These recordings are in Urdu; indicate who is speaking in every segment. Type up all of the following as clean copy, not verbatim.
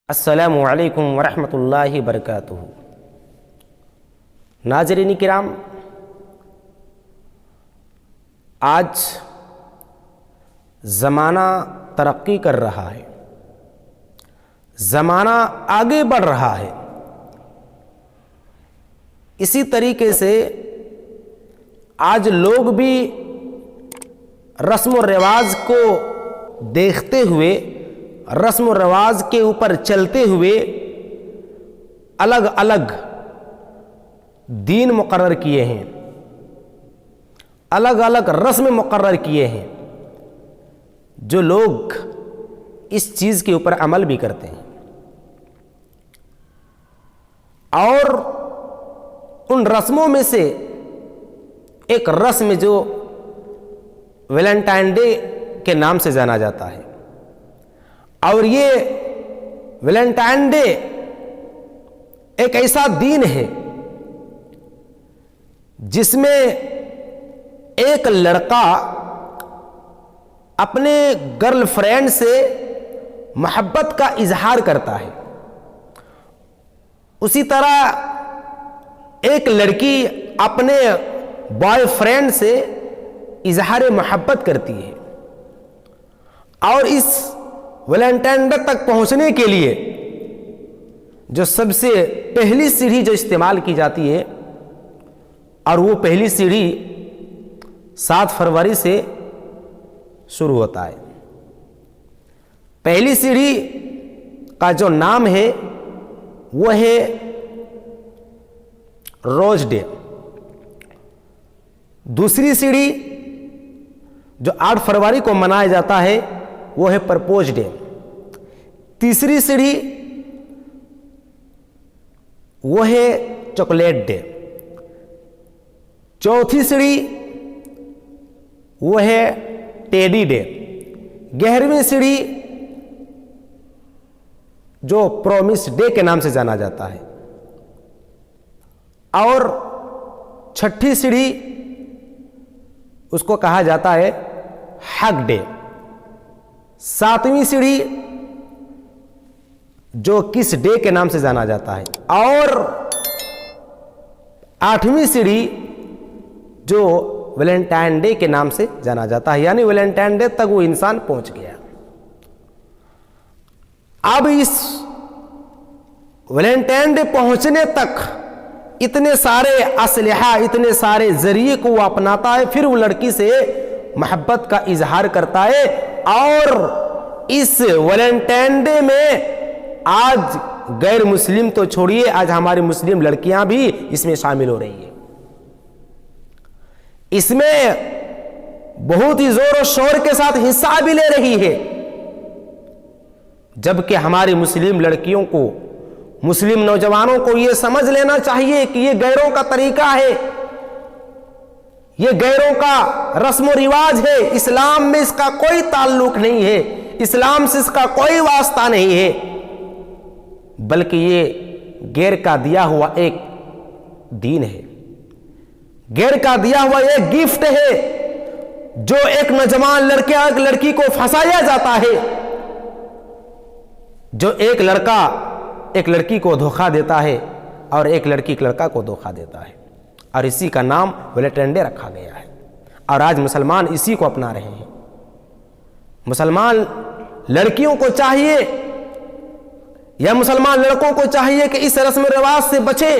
Speaker 1: السلام علیکم ورحمۃ اللہ وبرکاتہ۔ ناظرین کرام، آج زمانہ ترقی کر رہا ہے، زمانہ آگے بڑھ رہا ہے۔ اسی طریقے سے آج لوگ بھی رسم و رواج کو دیکھتے ہوئے، رسم و رواج کے اوپر چلتے ہوئے الگ الگ دین مقرر کیے ہیں، الگ الگ رسم مقرر کیے ہیں، جو لوگ اس چیز کے اوپر عمل بھی کرتے ہیں۔ اور ان رسموں میں سے ایک رسم جو ویلنٹائن ڈے کے نام سے جانا جاتا ہے، اور یہ ویلنٹائن ڈے ایک ایسا دن ہے جس میں ایک لڑکا اپنے گرل فرینڈ سے محبت کا اظہار کرتا ہے، اسی طرح ایک لڑکی اپنے بوائے فرینڈ سے اظہار محبت کرتی ہے۔ اور اس ویلنٹائن ڈے تک پہنچنے کے لیے جو سب سے پہلی سیڑھی جو استعمال کی جاتی ہے، اور وہ پہلی سیڑھی 7 فروری سے شروع ہوتا ہے۔ پہلی سیڑھی کا جو نام ہے وہ ہے روز ڈے۔ دوسری سیڑھی جو 8 فروری کو منایا جاتا ہے وہ ہے پرپوز ڈے۔ تیسری سیڑھی وہ ہے چاکلیٹ ڈے۔ چوتھی سیڑھی وہ ہے ٹیڈی ڈے۔ 11ویں سیڑھی جو پرومس ڈے کے نام سے جانا جاتا ہے، اور 6ٹھی سیڑھی اس کو کہا جاتا ہے ہگ ڈے۔ 7ویں سیڑھی جو کس ڈے کے نام سے جانا جاتا ہے، اور 8ویں سیڑھی جو ویلنٹائن ڈے کے نام سے جانا جاتا ہے، یعنی ویلنٹائن ڈے تک وہ انسان پہنچ گیا۔ اب اس ویلنٹائن ڈے پہنچنے تک اتنے سارے اسلحہ، اتنے سارے ذریعے کو وہ اپناتا ہے، پھر وہ لڑکی سے محبت کا اظہار کرتا ہے۔ اور اس ویلنٹائن ڈے میں آج غیر مسلم تو چھوڑیے، آج ہماری مسلم لڑکیاں بھی اس میں شامل ہو رہی ہیں۔ اس میں بہت ہی زور و شور کے ساتھ حصہ بھی لے رہی ہے، جبکہ ہماری مسلم لڑکیوں کو، مسلم نوجوانوں کو یہ سمجھ لینا چاہیے کہ یہ غیروں کا طریقہ ہے، یہ غیروں کا رسم و رواج ہے، اسلام میں اس کا کوئی تعلق نہیں ہے، اسلام سے اس کا کوئی واسطہ نہیں ہے، بلکہ یہ غیر کا دیا ہوا ایک دین ہے، غیر کا دیا ہوا ایک گفٹ ہے، جو ایک نوجوان لڑکی کو پھنسایا جاتا ہے، جو ایک لڑکا ایک لڑکی کو دھوکہ دیتا ہے، اور ایک لڑکی ایک لڑکا کو دھوکہ دیتا ہے، اور اسی کا نام ویلنٹائن ڈے رکھا گیا ہے۔ اور آج مسلمان اسی کو اپنا رہے ہیں۔ مسلمان لڑکیوں کو چاہیے یا مسلمان لڑکوں کو چاہیے کہ اس رسم و رواج سے بچے،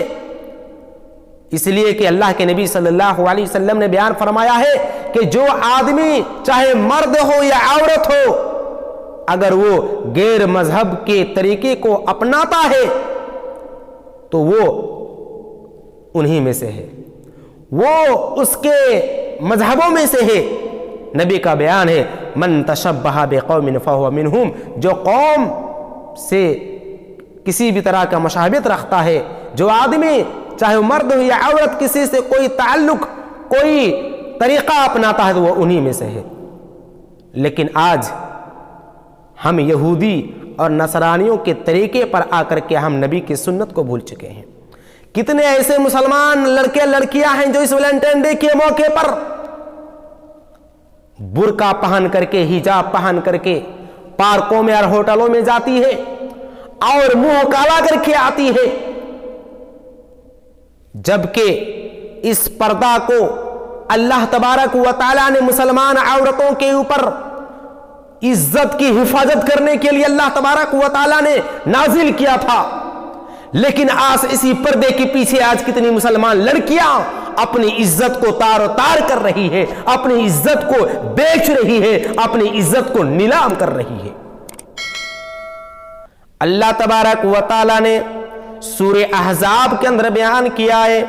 Speaker 1: اس لیے کہ اللہ کے نبی صلی اللہ علیہ وسلم نے بیان فرمایا ہے کہ جو آدمی چاہے مرد ہو یا عورت ہو، اگر وہ غیر مذہب کے طریقے کو اپناتا ہے تو وہ انہی میں سے ہے، وہ اس کے مذہبوں میں سے ہے۔ نبی کا بیان ہے، من تشبہ بقوم فہو منہم، جو قوم سے کسی بھی طرح کا مشابہت رکھتا ہے، جو آدمی چاہے مرد ہو یا عورت کسی سے کوئی تعلق، کوئی طریقہ اپناتا ہے تو وہ انہی میں سے ہے۔ لیکن آج ہم یہودی اور نصرانیوں کے طریقے پر آ کر کے ہم نبی کی سنت کو بھول چکے ہیں۔ کتنے ایسے مسلمان لڑکے لڑکیاں ہیں جو اس ویلنٹائن ڈے کے موقع پر برقع پہن کر کے، حجاب پہن کر کے پارکوں میں اور ہوٹلوں میں جاتی ہے، اور منہ کالا کر کے آتی ہے، جبکہ اس پردہ کو اللہ تبارک و تعالیٰ نے مسلمان عورتوں کے اوپر عزت کی حفاظت کرنے کے لیے اللہ تبارک و تعالیٰ نے نازل کیا تھا، لیکن آج اسی پردے کے پیچھے آج کتنی مسلمان لڑکیاں اپنی عزت کو تار و تار کر رہی ہے، اپنی عزت کو بیچ رہی ہے، اپنی عزت کو نیلام کر رہی ہے۔ اللہ تبارک و تعالیٰ نے سورہ احزاب کے اندر بیان کیا ہے،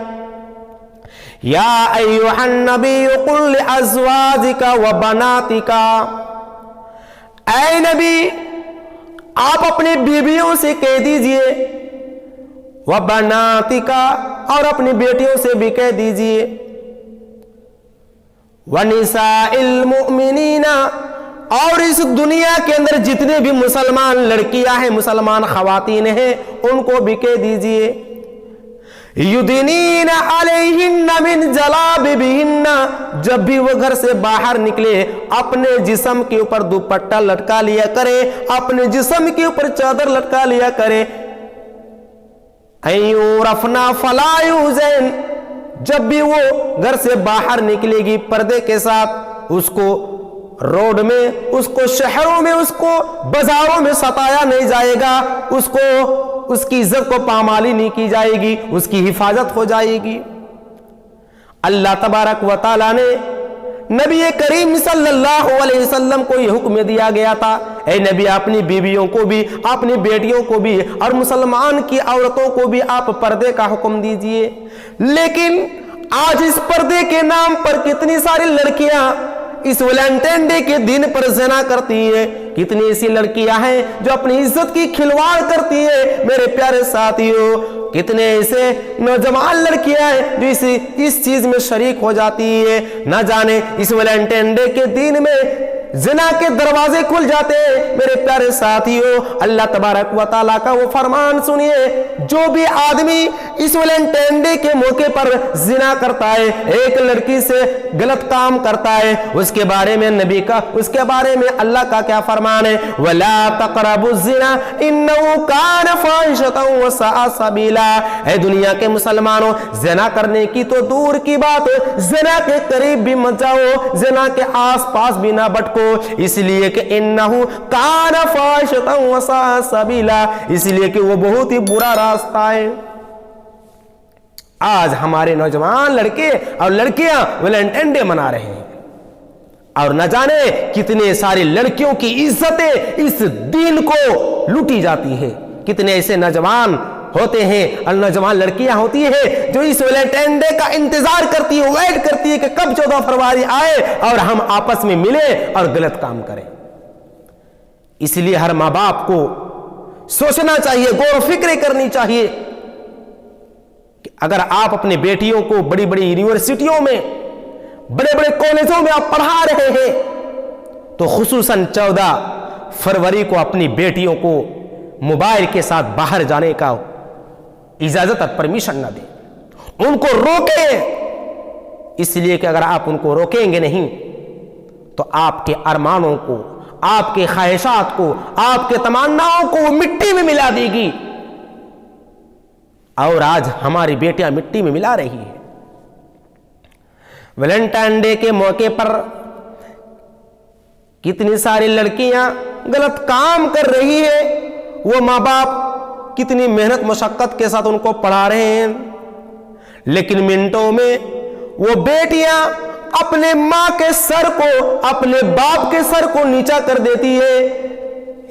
Speaker 1: یا ایھا النبی قل لازواجک و بناتک، اے نبی آپ اپنی بیویوں سے کہہ دیجئے، وَبَنَاتِكَ اور اپنی بیٹیوں سے بھی کہہ دیجئے، وَنِسَاءِ الْمُؤْمِنِينَ اور اس دنیا کے اندر جتنے بھی مسلمان لڑکیاں ہیں، مسلمان خواتین ہیں، ان کو بھی کہہ دیجئے، یُدْنِینَ عَلَیْہِنَّ مِنْ جَلَابِبِہِنَّ جب بھی وہ گھر سے باہر نکلے اپنے جسم کے اوپر دوپٹہ لٹکا لیا کرے، اپنے جسم کے اوپر چادر لٹکا لیا کرے، ایورفنا فلا یوزین جب بھی وہ گھر سے باہر نکلے گی پردے کے ساتھ، اس کو روڈ میں، اس کو شہروں میں، اس کو بازاروں میں ستایا نہیں جائے گا، اس کی عزت کو پامالی نہیں کی جائے گی، اس کی حفاظت ہو جائے گی۔ اللہ تبارک و تعالیٰ نے نبی کریم صلی اللہ علیہ وسلم کو یہ حکم دیا گیا تھا، اے نبی اپنی بیویوں کو بھی، اپنی بیٹیوں کو بھی اور مسلمان کی عورتوں کو بھی آپ پردے کا حکم دیجئے۔ لیکن آج اس پردے کے نام پر کتنی ساری لڑکیاں اس ویلنٹائن ڈے کے دن پر زنا کرتی ہیں، کتنی ایسی لڑکیاں ہیں جو اپنی عزت کی کھلواڑ کرتی ہیں۔ میرے پیارے ساتھیوں، کتنے ایسے نوجوان لڑکیاں ہیں جو اس چیز میں شریک ہو جاتی ہے، نہ جانے اس ویلنٹائن ڈے کے دن میں زنا کے دروازے کھل جاتے ہیں۔ میرے پیارے ساتھیوں، اللہ تبارک و تعالیٰ کا وہ فرمان سنیے، جو بھی آدمی اس ویلنٹائن ڈے کے موقع پر زنا کرتا ہے، ایک لڑکی سے غلط کام کرتا ہے، اس کے بارے میں نبی کا، اس کے بارے میں اللہ کا کیا فرمان ہے، وَلَا تَقْرَبُوا الزِّنَا إِنَّهُ كَانَ فَاحِشَةً وَسَاءَ سَبِيلًا۔ اے دنیا کے مسلمانوں، زنا کرنے کی تو دور کی بات، زنا کے قریب بھی مت جاؤ، زنا کے آس پاس بھی نہ بھٹکو، اس لیے کہ انہو کان فاحشۃ وساء سبیلا، اس لیے کہ وہ بہت ہی برا راستہ ہے۔ آج ہمارے نوجوان لڑکے اور لڑکیاں ویلنٹائن ڈے منا رہے ہیں، اور نہ جانے کتنے ساری لڑکیوں کی عزتیں اس دین کو لوٹی جاتی ہے۔ کتنے ایسے نوجوان ہوتے ہیں اور نوجوان لڑکیاں ہوتی ہیں جو اس ویلنٹائن ڈے کا انتظار کرتی ہے، ویٹ کرتی ہے کہ کب 14 فروری آئے اور ہم آپس میں ملیں اور غلط کام کریں۔ اس لیے ہر ماں باپ کو سوچنا چاہیے، غور و فکر کرنی چاہیے کہ اگر آپ اپنے بیٹیوں کو بڑی بڑی یونیورسٹیوں میں، بڑے بڑے کالجوں میں آپ پڑھا رہے ہیں تو خصوصاً 14 فروری کو اپنی بیٹیوں کو موبائل کے ساتھ باہر جانے کا اجازت اور پرمیشن نہ دیں، ان کو روکیں، اس لیے کہ اگر آپ ان کو روکیں گے نہیں تو آپ کے ارمانوں کو، آپ کے خواہشات کو، آپ کے تمناؤں کو مٹی میں ملا دے گی، اور آج ہماری بیٹیاں مٹی میں ملا رہی ہیں۔ ویلنٹائن ڈے کے موقع پر کتنی ساری لڑکیاں غلط کام کر رہی ہیں، وہ ماں باپ کتنی محنت مشقت کے ساتھ ان کو پڑھا رہے ہیں، لیکن منٹوں میں وہ بیٹیاں اپنے ماں کے سر کو، اپنے باپ کے سر کو نیچا کر دیتی ہے۔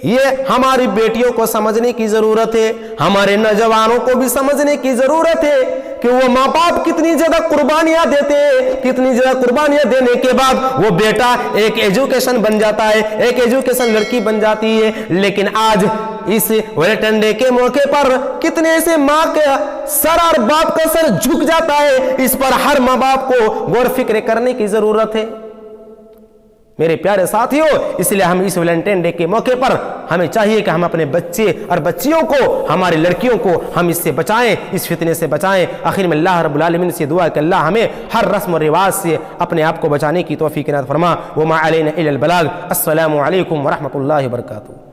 Speaker 1: یہ ہماری بیٹیوں کو سمجھنے کی ضرورت ہے، ہمارے نوجوانوں کو بھی سمجھنے کی ضرورت ہے کہ وہ ماں باپ کتنی زیادہ قربانیاں دیتے ہیں، کتنی زیادہ قربانیاں دینے کے بعد وہ بیٹا ایک ایجوکیشن بن جاتا ہے، ایک ایجوکیشن لڑکی بن جاتی ہے۔ لیکن آج اس ویلنٹائن ڈے کے موقع پر کتنے ایسے ماں کے سر اور باپ کا سر جھک جاتا ہے، اس پر ہر ماں باپ کو غور فکر کرنے کی ضرورت ہے۔ میرے پیارے ساتھیوں، اس لیے ہم اس ویلنٹائن ڈے کے موقع پر ہمیں چاہیے کہ ہم اپنے بچے اور بچیوں کو، ہماری لڑکیوں کو ہم اس سے بچائیں، اس فتنے سے بچائیں۔ آخر میں اللہ رب العالمین سے دعا ہے کہ اللہ ہمیں ہر رسم و رواج سے اپنے آپ کو بچانے کی توفیق عنایت فرما۔ وما علینا الا البلاغ۔ السلام علیکم ورحمۃ اللہ وبرکاتہ۔